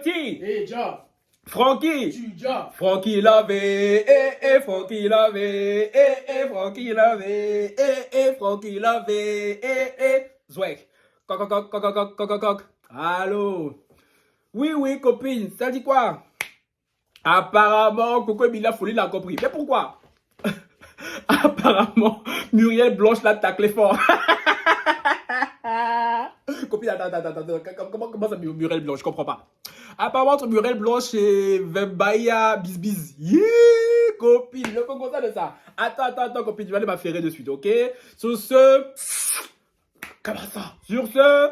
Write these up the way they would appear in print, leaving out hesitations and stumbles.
Petit. Eh, Ja. Francky. Tu, Ja. Francky lavé, Francky lavé, Francky lavé, Francky lavé, Zwek. Coq, coq, coq, coq, coq, coq, coq, coq. Allô? Oui, oui, copine, ça dit quoi? Apparemment, Coco Emilia Folie l'a compris. Mais pourquoi? Apparemment, Muriel Blanche l'a taclé fort. Copine, attends. Comment ça, Muriel Blanche? Je comprends pas. Apparemment, entre Muriel Blanche et Vembaya Bisbis. Yeah, copine, le peu content de ça. Attends, copine, je vais aller m'affairer de suite, ok? Sur ce. Comment ça? Sur ce.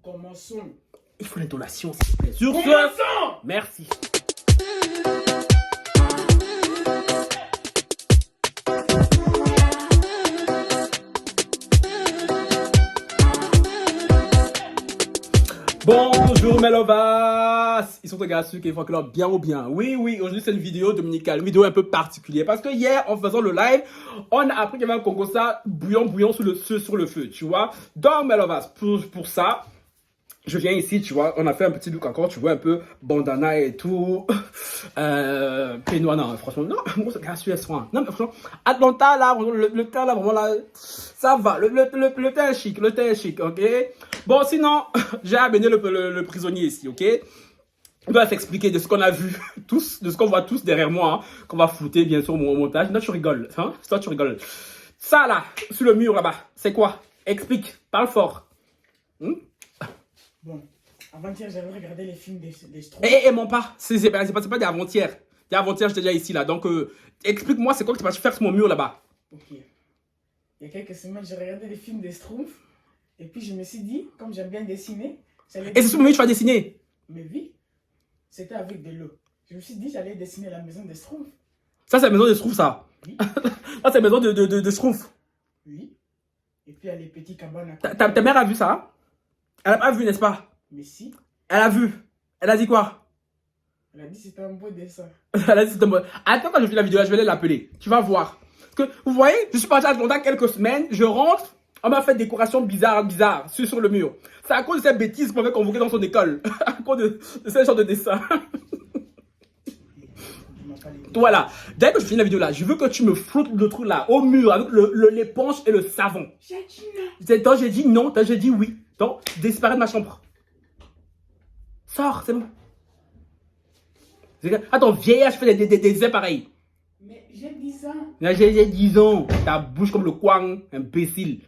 Commençons. Il faut l'intonation, s'il vous plaît. Sur ce. Commençons. Merci. Bonjour mes lovas. Ils sont les gars ceux qui font que leur bien ou bien. Oui, aujourd'hui c'est une vidéo dominicale, une vidéo un peu particulière. Parce que hier, en faisant le live, on a appris qu'il y avait un Congo ça bouillant sur le feu, tu vois. Donc mes lovas, pour ça, je viens ici, tu vois, on a fait un petit look encore, tu vois, un peu bandana et tout. Peignoir, non, franchement, non, moi, c'est gratuit, soin. Non, mais franchement, Atlanta, là, le teint, là, vraiment, là, ça va. Le teint est chic, ok? Bon, sinon, j'ai amené le prisonnier ici, ok? On doit s'expliquer de ce qu'on a vu tous, de ce qu'on voit tous derrière moi, hein, qu'on va flouter, bien sûr, mon montage. Là, tu rigoles, hein? Toi, tu rigoles. Ça, là, sur le mur, là-bas, c'est quoi? Explique, parle fort. Bon, avant-hier, j'avais regardé les films des Schtroumpfs. Mon pas, c'est pas d'avant-hier. D'avant-hier, j'étais déjà ici, là. Donc, explique-moi, c'est quoi que tu vas faire sur mon mur, là-bas? Ok. Il y a quelques semaines, j'ai regardé les films des Schtroumpfs. Et puis, je me suis dit, comme j'aime bien dessiner, Et c'est sur mon mur que tu vas dessiner? Mais oui, c'était avec de l'eau. Je me suis dit, j'allais dessiner la maison des Schtroumpfs. Ça, c'est la maison de Schtroumpf, ça. Oui. Ça, c'est la maison de Schtroumpf. Oui. Et puis, il y a les petits cabanes. Ta mère a vu ça, hein? Elle a pas vu, n'est-ce pas? Mais si, Elle a vu. Elle a dit quoi? elle a dit que c'était un beau dessin. Elle a dit c'était moi. Attends, quand je finis la vidéo, là, je vais aller l'appeler. Tu vas voir. Parce que, vous voyez, je suis parti à Atlanta quelques semaines, je rentre, on m'a fait décoration bizarre sur le mur. C'est à cause de cette bêtise qu'on m'avait convoqué dans son école. À cause de ce genre de dessin. Voilà. Dès que je finis la vidéo là, je veux que tu me flottes le truc là, au mur, avec l'éponge et le savon. J'ai dit non. Toi, j'ai dit non, toi, j'ai dit oui. Donc, disparaît de ma chambre. Sors, c'est bon. Attends, vieillard, je fais des dessins pareils. Mais j'ai 10 ans. Là, j'ai 10 ans. Ta bouche comme le coin, imbécile.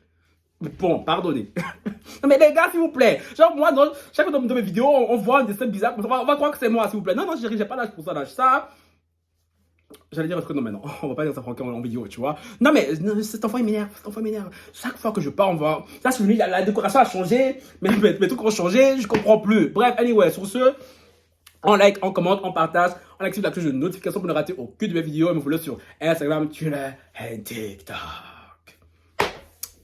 Bon, pardonnez. Non, mais les gars, s'il vous plaît. Genre, moi, dans chaque fois de mes vidéos, on voit un dessin bizarre. On va croire que c'est moi, s'il vous plaît. Non, j'ai pas l'âge pour ça. Là. Ça, j'allais dire un truc, non, mais non. On va pas dire ça en vidéo, tu vois. Non, mais cet enfant, il m'énerve. Chaque fois que je pars, on va. Là, c'est venu, la décoration a changé. Mais mes trucs ont changé, je comprends plus. Bref, anyway, sur ce. On like, on commente, on partage, on active la cloche de notification pour ne rater aucune de mes vidéos et me follow sur Instagram, Twitter et TikTok.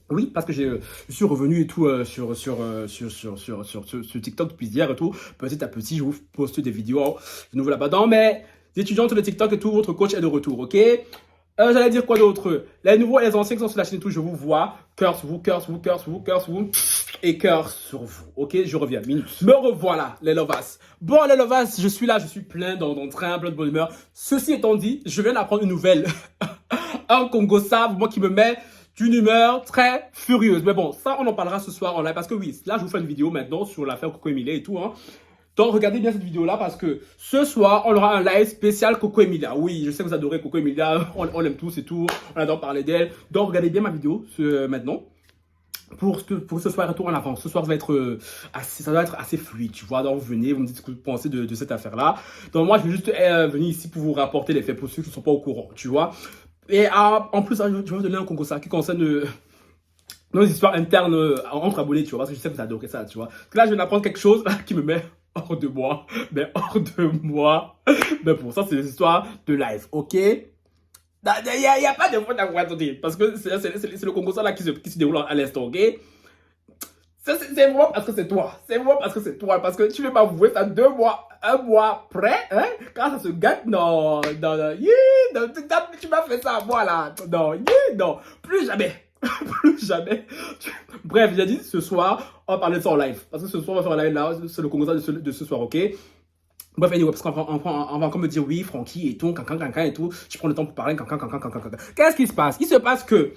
Oui, parce que je suis revenu et tout sur TikTok depuis hier et tout. Petit à petit, je vous poste des vidéos de nouveau là-bas. Dans mes étudiants de TikTok et tout, votre coach est de retour, ok? J'allais dire quoi d'autre? Les nouveaux et les anciens qui sont sur la chaîne et tout, je vous vois. Cœur sur vous. Et cœur sur vous. Ok, je reviens. Minute. Me revoilà, les lovas. Bon, les lovas, je suis là, je suis plein d'entrain, plein de bonne humeur. Ceci étant dit, je viens d'apprendre une nouvelle. Un Congo Save, moi qui me met d'une humeur très furieuse. Mais bon, ça, on en parlera ce soir en live. Parce que oui, là, je vous fais une vidéo maintenant sur l'affaire Coco Emilia et tout, hein. Donc, regardez bien cette vidéo-là parce que ce soir, on aura un live spécial Coco Emilia. Oui, je sais que vous adorez Coco Emilia, on l'aime tous et tout, on adore parler d'elle. Donc, regardez bien ma vidéo maintenant pour que ce soit un retour en avance. Ce soir, ça va être assez fluide, tu vois. Donc, venez, vous me dites ce que vous pensez de cette affaire-là. Donc, moi, je vais juste venir ici pour vous rapporter les faits pour ceux qui ne sont pas au courant, tu vois. Et en plus, je vais vous donner un Congo ça qui concerne nos histoires internes entre abonnés, tu vois, parce que je sais que vous adorez ça, tu vois. Parce que là, je viens d'apprendre quelque chose qui me met hors de moi. Mais hors de moi. Mais pour ça, c'est des histoires de live, ok? Il n'y a pas de faute à vous attendre. Parce que c'est le Congo ça là qui se déroule à l'instant, ok? C'est moi parce que c'est toi. C'est moi parce que c'est toi. Parce que tu veux m'avouer ça 2 mois, 1 mois près, hein? Quand ça se gâte, non, tu m'as fait ça à moi là. Non, plus jamais. Plus jamais. Bref, j'ai dit ce soir, on va parler de ça en live. Parce que ce soir, on va faire un live là. C'est le Congo de ce soir, ok? Bref, anyway, parce on va encore me dire oui, Francky et tout, cancan et tout. Je prends le temps pour parler, cancan. Qu'est-ce qui se passe? Il se passe que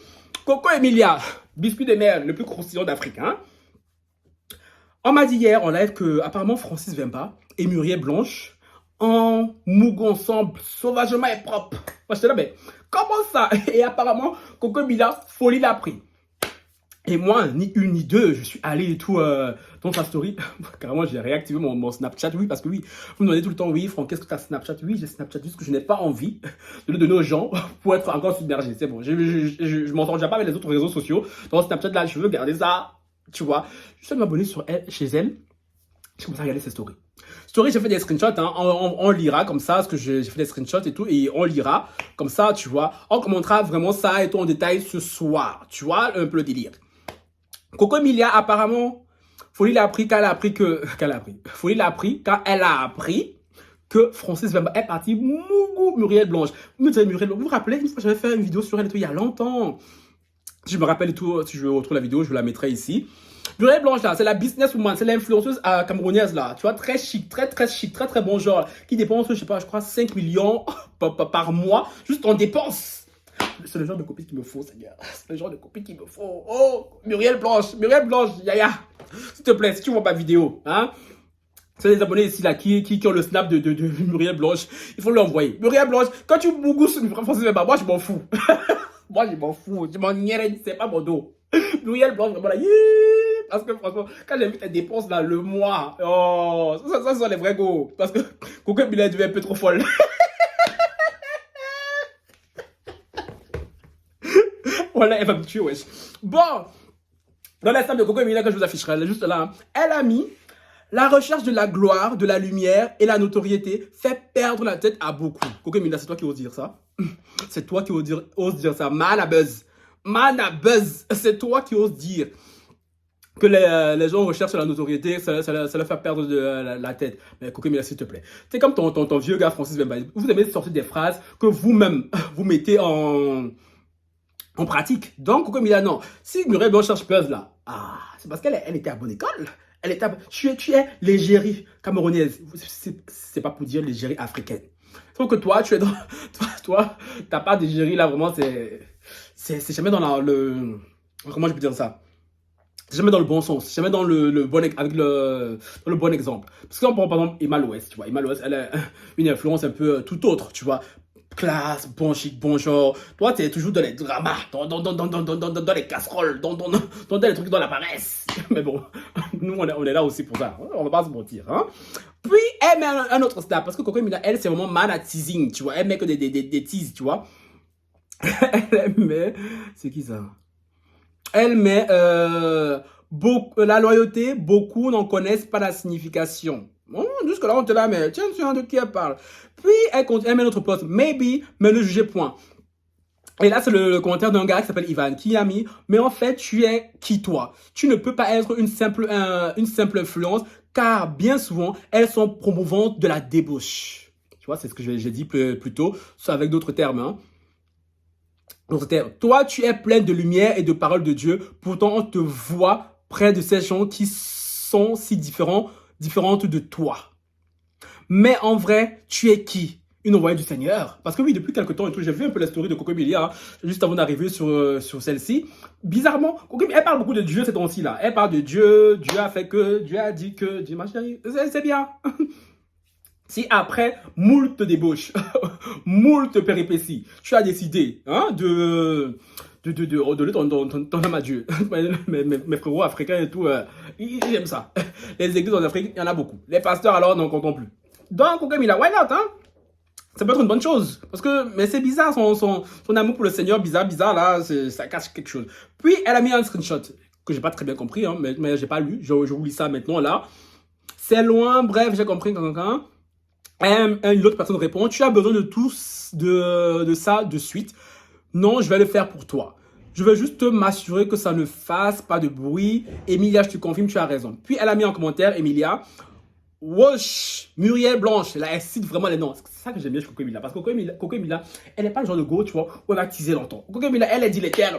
Coco Emilia, biscuit de mer le plus croustillant d'Afrique, hein. On m'a dit hier en live que apparemment Francis Vemba et Muriel Blanche en mougou ensemble sauvagement et propre. Moi j'étais là, mais comment ça? Et apparemment Coco Emilia, folie l'a pris. Et moi, ni une ni deux, je suis allé et tout dans sa story. Carrément, j'ai réactivé mon Snapchat. Oui, parce que oui, vous me demandez tout le temps, oui, Franck, qu'est-ce que tu as Snapchat? Oui, j'ai Snapchat, juste que je n'ai pas envie de le donner aux gens pour être encore submergé. C'est bon, je m'entends déjà pas avec les autres réseaux sociaux. Dans Snapchat, là, je veux garder ça, tu vois. Je suis m'abonner sur elle, chez elle. Je commence à regarder ses stories. Story, j'ai fait des screenshots, hein. On lira comme ça, parce que j'ai fait des screenshots et tout, et on lira comme ça, tu vois. On commentera vraiment ça et tout en détail ce soir, tu vois, un peu le délire. Coco Emilia, apparemment, Folie l'a appris quand elle a appris que... Folie l'a appris quand elle a appris que Francis Vemba est parti mougou Muriel Blanche. Muriel Blanche, vous vous rappelez, une fois j'avais fait une vidéo sur elle et tout, il y a longtemps. Si je me rappelle et tout, si je retrouve la vidéo, je vous la mettrai ici. Muriel Blanche, là, c'est la businesswoman, c'est l'influenceuse camerounaise, là. Tu vois, très chic, très chic, très bon genre, qui dépense, je sais pas, je crois 5 millions par mois, juste en dépenses. C'est le genre de copine qu'il me faut, Seigneur. C'est le genre de copine qu'il me faut. Oh, Muriel Blanche, Yaya. S'il te plaît, si tu vois ma vidéo, hein. C'est les abonnés ici là qui ont le snap de Muriel Blanche. Il faut l'envoyer. Muriel Blanche, quand tu bougousses Francis Vemba, moi je m'en fous. Moi je m'en fous. Je m'en irai, c'est pas mon dos. Muriel Blanche, vraiment là, parce que franchement, quand j'ai vu tes dépenses là, le mois, oh, ça sont les vrais go. Parce que Coco Emilia devient un peu trop folle. Voilà, elle va me tuer, wesh. Bon, dans l'instant de Coco Emilia que je vous afficherai, elle est juste là, hein. Elle a mis la recherche de la gloire, de la lumière et la notoriété fait perdre la tête à beaucoup. Coco Emilia, c'est toi qui oses dire ça. C'est toi qui oses dire ça. Man a buzz. C'est toi qui oses dire que les gens recherchent la notoriété, ça leur fait perdre la tête. Mais Coco Emilia, s'il te plaît. C'est comme ton vieux gars Francis Vemba. Vous aimez sortir des phrases que vous-même, vous mettez en pratique. Donc, Coco Emilia, non. Si Muriel Blanche cherche buzz là, c'est parce qu'elle était à bonne école. Tu es l'égérie camerounaise. C'est pas pour dire l'égérie africaine. Sauf que toi, tu es dans... Toi, ta part d'égérie là, vraiment, c'est jamais dans le... Comment je peux dire ça? C'est jamais dans le bon sens. C'est jamais dans le bon... Avec dans le bon exemple. Parce que, par exemple, Emma Loès, tu vois. Emma Loès, elle a une influence un peu tout autre, tu vois. Classe, bon chic, bon genre. Toi, tu es toujours dans les dramas, dans les casseroles, dans les trucs dans la paresse. Mais bon, nous, on est là aussi pour ça. On va pas se mentir. Hein? Puis, elle met un autre stade. Parce que Coco Emilia, elle, c'est vraiment man à teasing, tu vois. Elle met que des teases, tu vois. Elle met... C'est qui ça? Elle met... la loyauté, beaucoup n'en connaissent pas la signification. Bon, jusque-là, on te l'a, mais tiens, de qui elle parle. Puis, elle met notre poste, maybe, mais ne jugez point. Et là, c'est le commentaire d'un gars qui s'appelle Ivan, qui a mis, mais en fait, tu es qui toi? Tu ne peux pas être une simple influence, car bien souvent, elles sont promouvantes de la débauche. Tu vois, c'est ce que j'ai dit plus tôt, avec d'autres termes, hein. Toi, tu es plein de lumière et de paroles de Dieu, pourtant on te voit près de ces gens qui sont si différentes de toi. Mais en vrai, tu es qui? Une envoyée du Seigneur? Parce que oui, depuis quelques temps et tout, j'ai vu un peu la story de Coco Emilia, hein, juste avant d'arriver sur celle-ci. Bizarrement, Coco Emilia, elle parle beaucoup de Dieu ces temps-ci là. Elle parle de Dieu, Dieu a fait que, Dieu a dit que, Dieu m'a chéri. C'est bien. Si après moult débauches, moult péripéties, tu as décidé hein, de redonner ton âme à Dieu. Mes frérots africains et tout, ils aiment ça. Les églises en Afrique, il y en a beaucoup. Les pasteurs alors n'en comptons plus. Donc, Coco Emilia, why not, hein? Ça peut être une bonne chose. Parce que, mais c'est bizarre, son amour pour le Seigneur, bizarre, là, ça cache quelque chose. Puis, elle a mis un screenshot que j'ai pas très bien compris, hein, mais j'ai pas lu. Je vous lis ça maintenant, là. C'est loin, bref, j'ai compris quelqu'un. Une autre personne répond, tu as besoin de ça de suite. Non, je vais le faire pour toi. Je veux juste m'assurer que ça ne fasse pas de bruit. Emilia, je te confirme, tu as raison. Puis elle a mis en commentaire, Emilia, Wesh, Muriel Blanche, là, elle cite vraiment les noms. C'est ça que j'aime bien chez Coco Mila. Parce que Coco Mila, elle n'est pas le genre de go, tu vois, où elle va teaser longtemps. Coco Mila, elle dit les termes.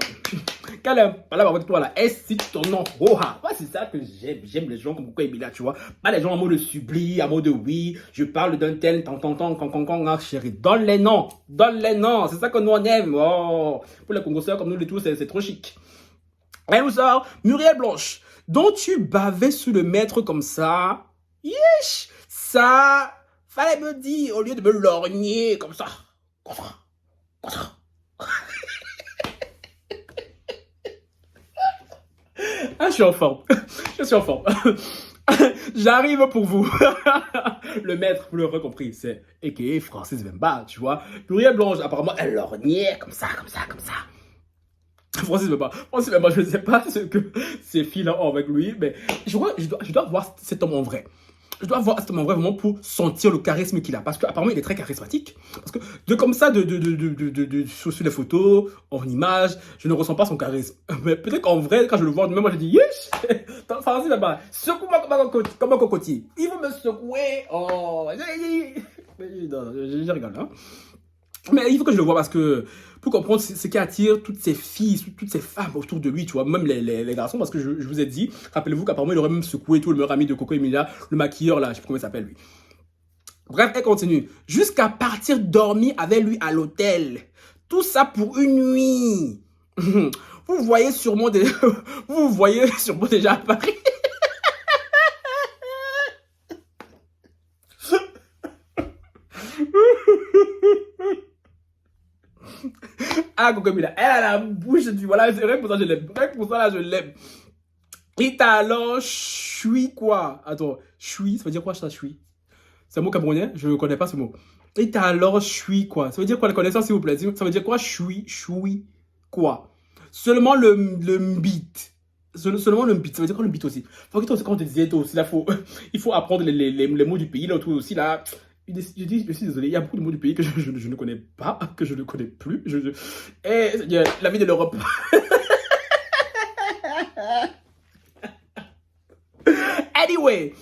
Quand elle parle avec toi, là, elle cite ton nom. Oh, ah. Moi, c'est ça que j'aime. J'aime les gens comme Coco Mila, tu vois. Pas les gens en mode subli, en mode oui, je parle d'un tel, chérie. Donne les noms. Donne les noms. C'est ça que nous, on aime. Oh. Pour les Congolais comme nous, les tous, c'est trop chic. Elle nous sort Muriel Blanche, dont tu bavais sous le maître comme ça. Yesh, ça, fallait me dire, au lieu de me lorgner comme ça. Comme ça. Comme ça. Ah, je suis en forme. Je suis en forme. J'arrive pour vous. Le maître, vous l'aurez compris, c'est a.k.a. Francis Vemba, tu vois. Muriel Blanche, apparemment, elle lorgnait comme ça, comme ça, comme ça. Francis Vemba, je ne sais pas ce que ces filles-là ont avec lui, mais je dois voir cet homme en vrai. Je dois voir cet homme en vrai vraiment pour sentir le charisme qu'il a. Parce qu'apparemment, il est très charismatique. Parce que comme ça, sur les photos, en image, je ne ressens pas son charisme. Mais peut-être qu'en vrai, quand je le vois, même moi, je dis, yes! Francis Vemba, secoue-moi comme un cocotier. Il veut me secouer. Oh, non, je rigole, hein. Mais il faut que je le vois parce que pour comprendre ce qui attire toutes ces filles, toutes ces femmes autour de lui, tu vois, même les garçons, parce que je vous ai dit, rappelez-vous qu'apparemment il aurait même secoué tout le meilleur ami de Coco Emilia, le maquilleur là, je sais pas comment il s'appelle lui. Bref, elle continue. Jusqu'à partir dormir avec lui à l'hôtel. Tout ça pour une nuit. Vous voyez sûrement déjà à Paris. Ah, Coco Mila, elle a la bouche du voilà, c'est vrai que pour ça je l'aime. Rien que pour ça là, je l'aime. Et t'as alors, chui quoi? Attends, chui, ça veut dire quoi ça, chui? C'est un mot camerounais? Je ne connais pas ce mot. Et t'as alors, chui quoi? Ça veut dire quoi la connaissance, s'il vous plaît? Ça veut dire quoi, chui quoi? Seulement le mbit. Seulement le mbit, ça veut dire quoi le mbit aussi? Faut que toi aussi, quand on te disait, toi aussi, là, il faut apprendre les mots du pays, là, tout aussi, là. Je suis désolé, il y a beaucoup de mots du pays que je ne connais pas, que je ne connais plus. Et la vie de l'Europe. Anyway,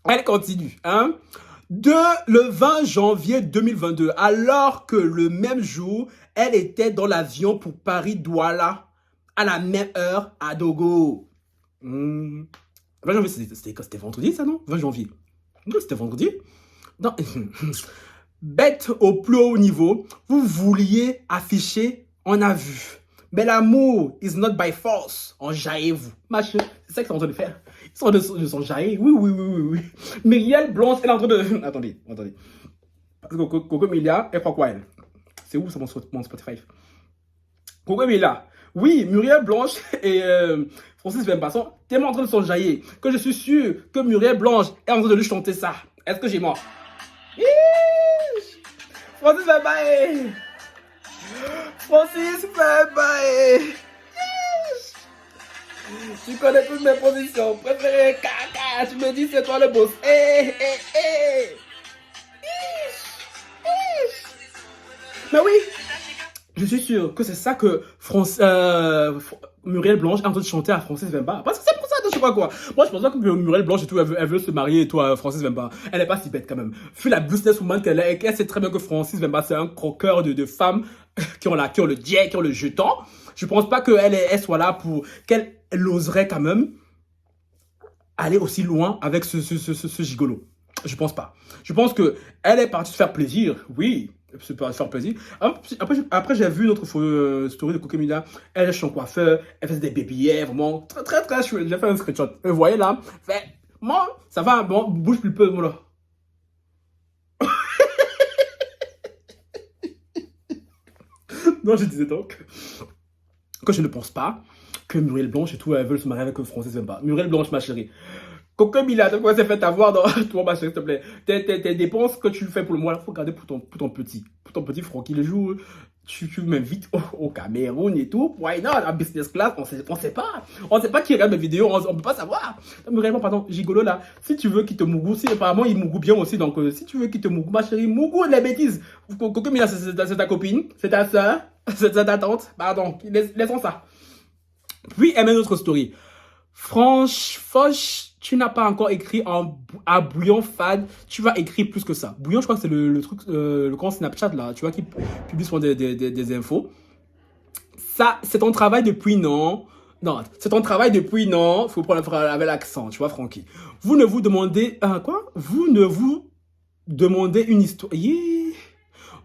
elle continue. Hein? Le 20 janvier 2022, alors que le même jour, elle était dans l'avion pour Paris-Douala, à la même heure, à Dogo. 20 janvier, c'était vendredi, ça, non? 20 janvier. Non, c'était vendredi. Non. Bête au plus haut niveau, vous vouliez afficher, on a vu. Mais l'amour is not by force. Enjaillez-vous. C'est ça qu'ils sont en train de faire. Ils sont en train de s'enjailler. Oui. Muriel Blanche, elle est en train de... Attendez. Parce que Coco Emilia, elle croit quoi, elle? C'est où, c'est mon Spotify? Coco Emilia. Oui, Muriel Blanche et Francis Vemba sont tellement en train de s'enjailler que je suis sûr que Muriel Blanche est en train de lui chanter ça. Est-ce que j'ai mort? Francis Vemba. Tu connais toutes mes positions préférées. Caca, tu me dis c'est toi le boss. Mais oui, je suis sûr que c'est ça que Muriel Blanche est en train de chanter à Francis Vemba. Parce que c'est pour ça que je sais pas quoi. Moi, je pense pas que Muriel Blanche et tout, elle veut se marier et tout à Francis Vemba. Elle n'est pas si bête quand même. Vu la businesswoman qu'elle est, et qu'elle sait très bien que Francis Vemba, c'est un croqueur de femmes qui ont le jet, qui ont le jeton. Je pense pas qu'elle soit là pour... qu'elle oserait quand même aller aussi loin avec ce gigolo. Je pense pas. Je pense que elle est partie se faire plaisir, oui. Se faire plaisir. Après j'ai vu notre story de Coco Emilia. Elle est chez son coiffeur, elle faisait des baby vraiment très chouette. J'ai fait un screenshot. Vous voyez là, moi, ça va, bon, bouge plus peu, moi là. Non, je disais donc que je ne pense pas que Muriel Blanche et tout, elles veulent se marier avec Francis Vemba. Muriel Blanche, ma chérie. Coco Emilia, de quoi s'est fait avoir dans toi, ma chérie, s'il te plaît. Tes dépenses que tu fais pour le mois, il faut garder pour ton petit Francky. Le jour, tu m'invites au Cameroun et tout. Why not? En business class, on sait pas. On sait pas qui regarde mes vidéos, on peut pas savoir. Muriel, pardon, gigolo là. Si tu veux qu'il te mougou, si apparemment il mougou bien aussi, donc si tu veux qu'il te mougou, ma chérie, mougou les bêtises. Coco Emilia, c'est ta copine, c'est ta soeur, c'est ta tante. Pardon, laissons ça. Puis elle met notre story. Foch, tu n'as pas encore écrit à Bouillon Fad, tu vas écrire plus que ça. Bouillon, je crois que c'est le truc, le compte Snapchat là, tu vois, qui publie souvent des infos. Ça, c'est ton travail depuis, non? Non, c'est ton travail depuis, non? Faut prendre avec l'accent, tu vois, Francky. Vous ne vous demandez, quoi? Vous ne vous demandez une histoire. Yeah.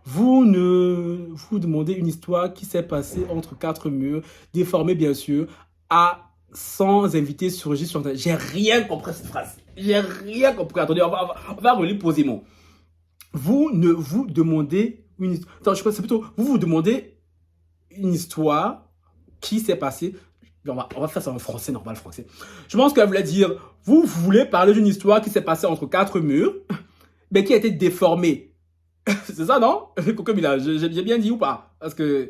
Vous demandez une histoire qui s'est passée entre quatre murs, déformée bien sûr, à 100 invités surgis sur Internet. J'ai rien compris à cette phrase. J'ai rien compris. Attendez, on va relire posément. Vous ne vous demandez une histoire. Attends, je crois que c'est plutôt, vous vous demandez une histoire qui s'est passée. On va faire ça en français, normal français. Je pense qu'elle voulait dire, vous voulez parler d'une histoire qui s'est passée entre quatre murs, mais qui a été déformée. C'est ça, non? J'ai bien dit ou pas? Parce que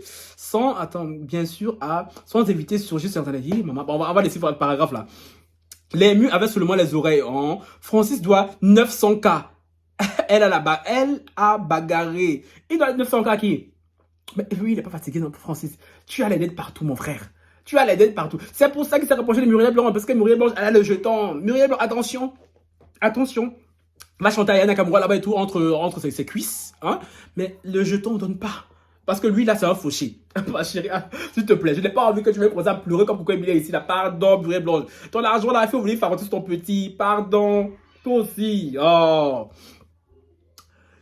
bien sûr, sans éviter surgir sur Internet. On va laisser voir le paragraphe là. Les murs avaient seulement les oreilles. Hein? Francis doit 900K. Elle a bagarré. Il doit 900K qui? Mais oui, il n'est pas fatigué, non, Francis. Tu as les dettes partout, mon frère. Tu as les dettes partout. C'est pour ça qu'il s'est rapproché de Muriel Blanc. Parce que Muriel Blanc, elle a le jeton. Muriel Blanc, attention. Attention. Va chanter Ayana Nakamura là-bas et tout, entre ses cuisses. Hein? Mais le jeton ne donne pas. Parce que lui, là, c'est un fauché. Ma chérie, s'il te plaît, je n'ai pas envie que tu me commencer à pleurer comme pourquoi il est ici. Là. Pardon, Muriel Blanc. Ton argent, là, il faut venir faire rentrer ton petit. Pardon. Toi aussi. Oh.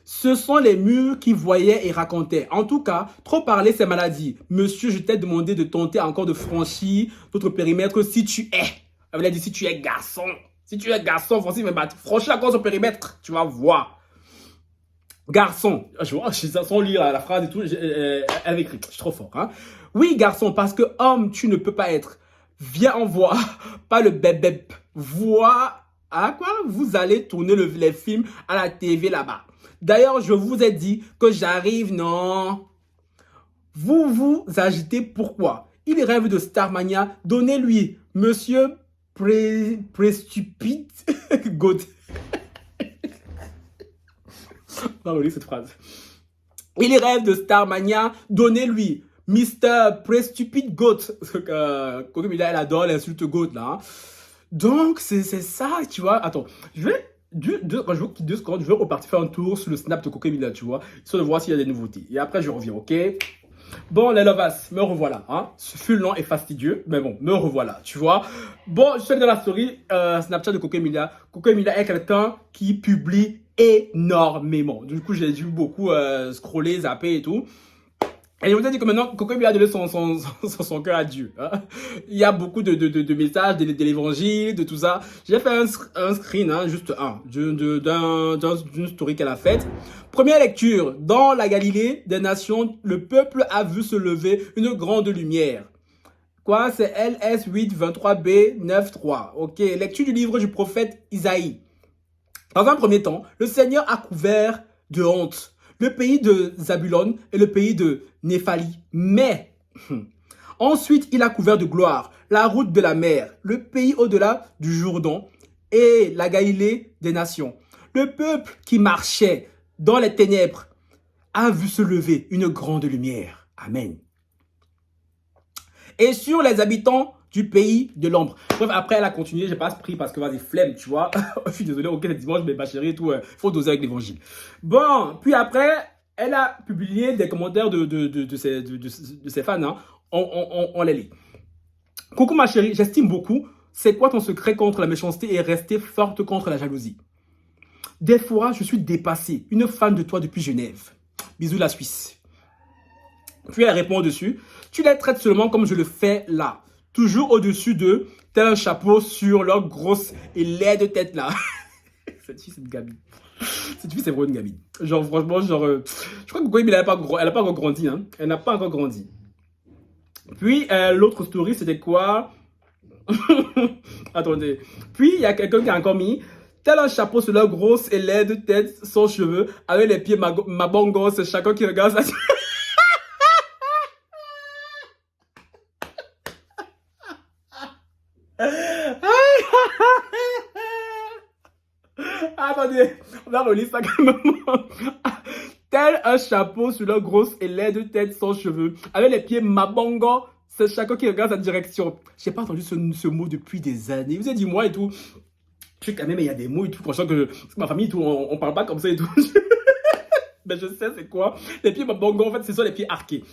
Ce sont les murs qui voyaient et racontaient. En tout cas, trop parler, c'est maladie. Monsieur, je t'ai demandé de tenter encore de franchir notre périmètre si tu es. Elle a dit si tu es garçon. Si tu es garçon, Francis, franchis encore son périmètre. Tu vas voir. Garçon. Je vois, sans lire la phrase et tout, elle écrit. Je suis trop fort. Hein? Oui, garçon, parce que homme, tu ne peux pas être. Viens en voir. Pas le bébé. Vois. À quoi vous allez tourner les films à la TV là-bas. D'ailleurs, je vous ai dit que j'arrive, non? Vous vous agitez pourquoi? Il rêve de Starmania. Donnez-lui, monsieur Prestupide God. On va relire cette phrase. Il rêve de Starmania. Donnez-lui, Mr. Prestupide Goat. Elle adore l'insulte Goat, là. Hein. Donc, c'est ça, tu vois. Attends, je vais... Quand je vous quitte 2 secondes, je vais repartir faire un tour sur le snap de Coquemilla, tu vois, histoire de voir s'il y a des nouveautés. Et après, je reviens, ok? Bon, les lovas, me revoilà, hein. Ce fut long et fastidieux, mais bon, me revoilà, tu vois. Bon, je suis dans la story Snapchat de Coquemilla. Coquemilla est quelqu'un qui publie énormément. Du coup, j'ai dû beaucoup scroller, zapper et tout. Et je vous ai dit que maintenant, Coco lui a donné son cœur à Dieu. Hein. Il y a beaucoup de messages de l'évangile, de tout ça. J'ai fait un screen, hein, juste d'une story qu'elle a faite. Première lecture. Dans la Galilée des nations, le peuple a vu se lever une grande lumière. Quoi? C'est LS 8 23B 93. Ok. Lecture du livre du prophète Isaïe. Dans un premier temps, le Seigneur a couvert de honte le pays de Zabulon et le pays de Néphtali. Mais, ensuite, il a couvert de gloire la route de la mer, le pays au-delà du Jourdain et la Galilée des nations. Le peuple qui marchait dans les ténèbres a vu se lever une grande lumière. Amen. Et sur les habitants du pays de l'ombre. Bref, après, elle a continué. J'ai pas pris parce que, vas-y, flemme, tu vois. Je suis désolé, ok, c'est dimanche, mais ma chérie et tout, faut doser avec l'évangile. Bon, puis après, elle a publié des commentaires de ses fans. Hein. On les lit. Coucou, ma chérie, j'estime beaucoup. C'est quoi ton secret contre la méchanceté et rester forte contre la jalousie? Des fois, je suis dépassée. Une fan de toi depuis Genève. Bisous, la Suisse. Puis elle répond dessus. Tu les traites seulement comme je le fais là. Toujours au-dessus d'eux, tel un chapeau sur leur grosse et laide tête là. Cette fille, c'est une gamine. Cette fille, c'est vraiment une gamine. Genre, franchement, je crois que Coco, elle n'a pas encore grandi. Hein. Elle n'a pas encore grandi. Puis, l'autre story, c'était quoi? Attendez. Puis, il y a quelqu'un qui a encore mis tel un chapeau sur leur grosse et laide tête sans cheveux, avec les pieds mabongos, chacun qui regarde ça. Attendez, on va relire ça quand même. Tel un chapeau sur leur grosse et laide tête sans cheveux, avec les pieds mabongo, C'est chacun qui regarde sa direction. J'ai pas entendu ce mot depuis des années. Vous avez dit moi et tout. Je sais quand même, il y a des mots et tout. Franchement, que ma famille et tout, on parle pas comme ça et tout. Mais je sais c'est quoi. Les pieds mabongo, en fait, c'est ça les pieds arqués.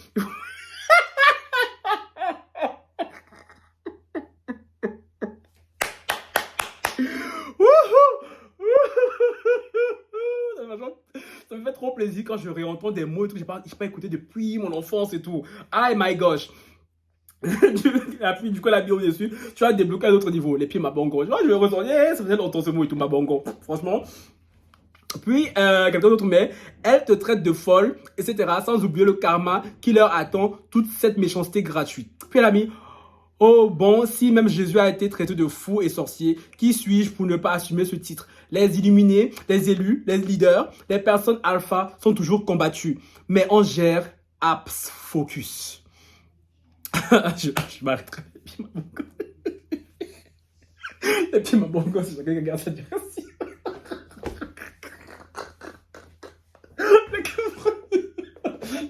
Ça me fait trop plaisir quand je réentends des mots et tout. J'ai pas écouté depuis mon enfance et tout. Oh my gosh. Du coup, la bio dessus, tu as débloqué à un autre niveau. Les pieds mabongo. Je vais ressortir, ça faisait longtemps ce mot et tout, mabongo. Franchement. Puis, quelqu'un d'autre met, elle te traite de folle, etc. Sans oublier le karma qui leur attend toute cette méchanceté gratuite. Puis elle a mis, oh bon, si même Jésus a été traité de fou et sorcier, qui suis-je pour ne pas assumer ce titre? Les illuminés, les élus, les leaders, les personnes alpha sont toujours combattus. Mais on gère apps focus. je m'arrêterai. Et puis ma bongo, si quelqu'un regarde ça direction.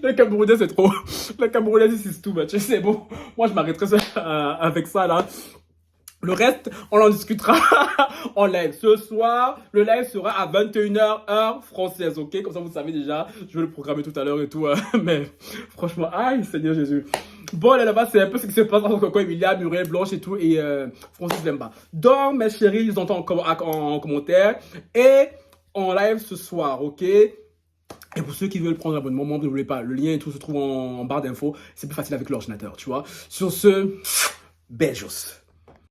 Le Camerounais, c'est trop. Le Camerounais, c'est too much. C'est bon. Moi, je m'arrêterai avec ça, là. Le reste, on en discutera en live. Ce soir, le live sera à 21h, heure française, ok? Comme ça, vous savez déjà. Je vais le programmer tout à l'heure et tout. Mais franchement, aïe, Seigneur Jésus. Bon, là-bas, c'est un peu ce qui se passe entre Coco Emilia, Muriel Blanche et tout. Et Francis Lemba. Donc, mes chéris, ils entendent en commentaire. Et en live ce soir, ok? Et pour ceux qui veulent prendre l'abonnement, n'oubliez pas, le lien et tout se trouve en barre d'infos. C'est plus facile avec l'ordinateur, tu vois. Sur ce, beijos.